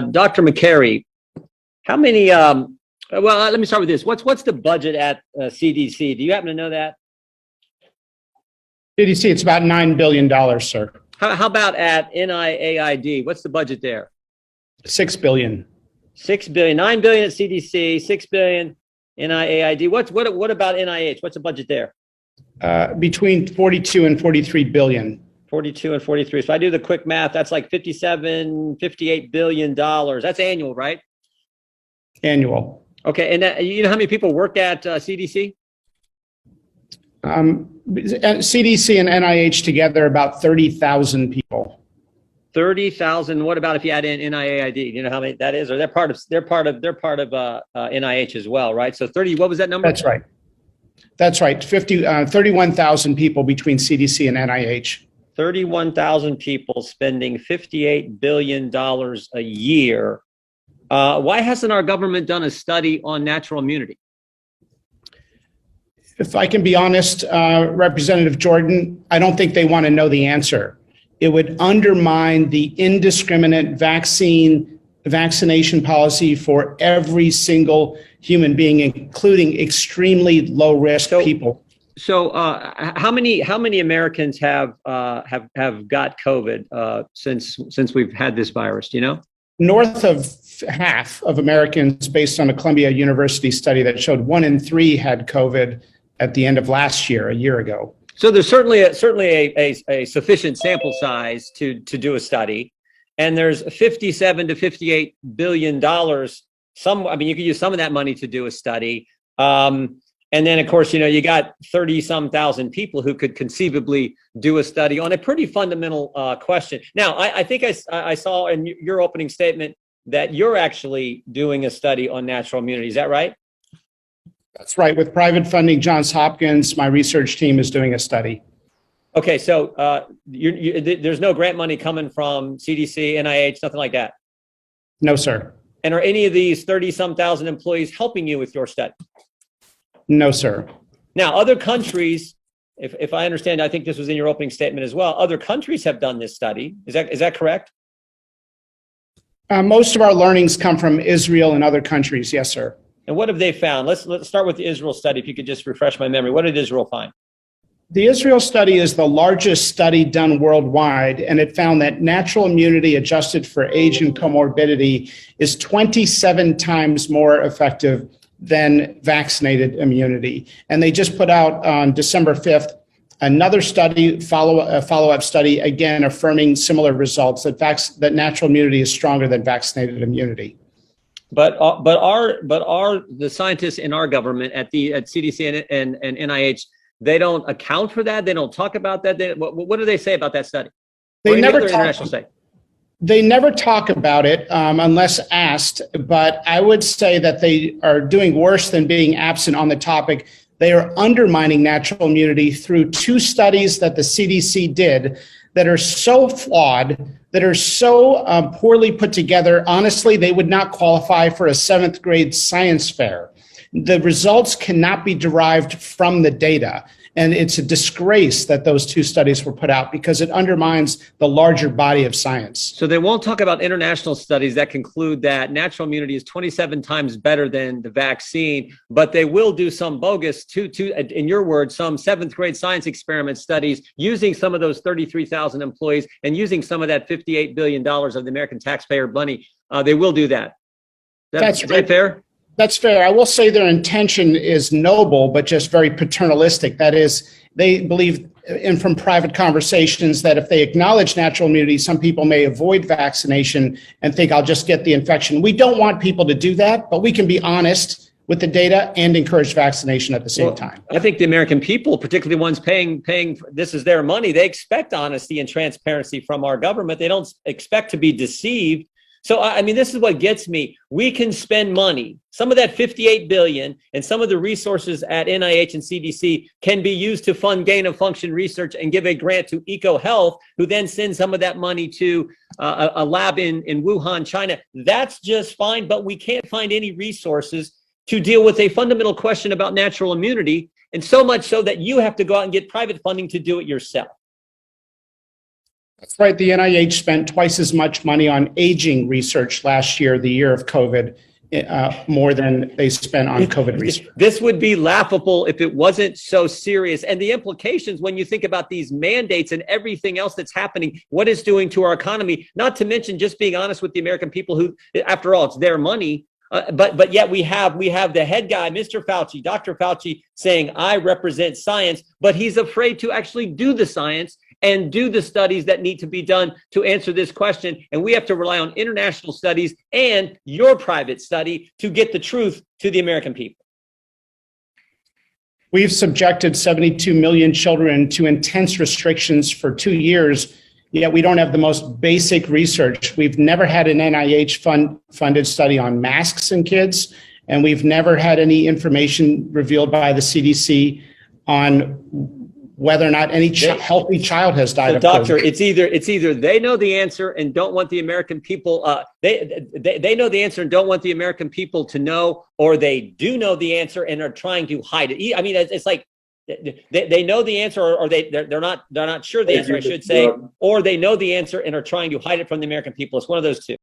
Dr. McCary, how many, let me start with this. What's the budget at CDC? Do you happen to know that? CDC, it's about $9 billion, sir. How about at NIAID? What's the budget there? $6 billion. 6 billion, 9 billion at CDC, 6 billion NIAID. What about NIH? What's the budget there? Between 42 and 43 billion. 42 and 43. So I do the quick math. That's like 58 billion dollars. That's annual, right? Annual. Okay. And you know how many people work at CDC? CDC and NIH together, about 30,000 people. 30,000. What about if you add in NIAID? Do you know how many that is? Or they're part of NIH as well, right? So 30. What was that number? That's right. That's right. 31,000 people between CDC and NIH. 31,000 people spending $58 billion a year. Why hasn't our government done a study on natural immunity? If I can be honest, Representative Jordan, I don't think they want to know the answer. It would undermine the indiscriminate vaccination policy for every single human being, including extremely low risk people. So how many Americans have got COVID since we've had this virus? Do you know? North of half of Americans, based on a Columbia University study that showed 1 in 3 had COVID at the end of last year, a year ago. So there's certainly a sufficient sample size to do a study, and there's 57 to 58 billion dollars. You could use some of that money to do a study. And then, of course, you got 30-some thousand people who could conceivably do a study on a pretty fundamental question. Now, I think I saw in your opening statement that you're actually doing a study on natural immunity. Is that right? That's right. With private funding, Johns Hopkins, my research team is doing a study. Okay, so there's no grant money coming from CDC, NIH, nothing like that? No, sir. And are any of these 30-some thousand employees helping you with your study? No, sir. Now, other countries, if I understand, I think this was in your opening statement as well, other countries have done this study. Is that correct? Most of our learnings come from Israel and other countries. Yes, sir. And what have they found? Let's start with the Israel study, if you could just refresh my memory. What did Israel find? The Israel study is the largest study done worldwide, and it found that natural immunity adjusted for age and comorbidity is 27 times more effective than vaccinated immunity. And they just put out on December 5th another study, follow-up study, again affirming similar results, that natural immunity is stronger than vaccinated immunity. But are the scientists in our government at CDC and NIH, they don't account for that? They don't talk about that? What do they say about that study? They never talk about it unless asked, but I would say that they are doing worse than being absent on the topic. They are undermining natural immunity through 2 studies that the CDC did that are so flawed, that are so poorly put together. Honestly, they would not qualify for a 7th grade science fair. The results cannot be derived from the data. And it's a disgrace that those 2 studies were put out because it undermines the larger body of science. So they won't talk about international studies that conclude that natural immunity is 27 times better than the vaccine, but they will do some bogus, in your words, some 7th grade science experiment studies using some of those 33,000 employees and using some of that $58 billion of the American taxpayer money. They will do that. That's right. Is that fair? That's fair. I will say their intention is noble, but just very paternalistic. That is, they believe, and from private conversations, that if they acknowledge natural immunity, some people may avoid vaccination and think, I'll just get the infection. We don't want people to do that, but we can be honest with the data and encourage vaccination at the same time. I think the American people, particularly the ones paying, this is their money, they expect honesty and transparency from our government. They don't expect to be deceived. So, this is what gets me. We can spend money. Some of that 58 billion and some of the resources at NIH and CDC can be used to fund gain of function research and give a grant to EcoHealth, who then sends some of that money to a lab in Wuhan, China. That's just fine, but we can't find any resources to deal with a fundamental question about natural immunity, and so much so that you have to go out and get private funding to do it yourself. That's right. The NIH spent twice as much money on aging research last year, the year of COVID, more than they spent on COVID research. This would be laughable if it wasn't so serious. And the implications when you think about these mandates and everything else that's happening, what it's doing to our economy, not to mention just being honest with the American people who, after all, it's their money. But yet we have the head guy, Mr. Fauci, Dr. Fauci, saying, I represent science, but he's afraid to actually do the science and do the studies that need to be done to answer this question. And we have to rely on international studies and your private study to get the truth to the American people. We've subjected 72 million children to intense restrictions for 2 years, yet we don't have the most basic research. We've never had an NIH funded study on masks in kids, and we've never had any information revealed by the CDC on whether or not any healthy child has died of Doctor, COVID. it's either they know the answer and don't want the American people, they know the answer and don't want the American people to know, or they do know the answer and are trying to hide it. I mean, it's like they know the answer, or they're not sure the answer, I should say, or they know the answer and are trying to hide it from the American people. It's one of those two.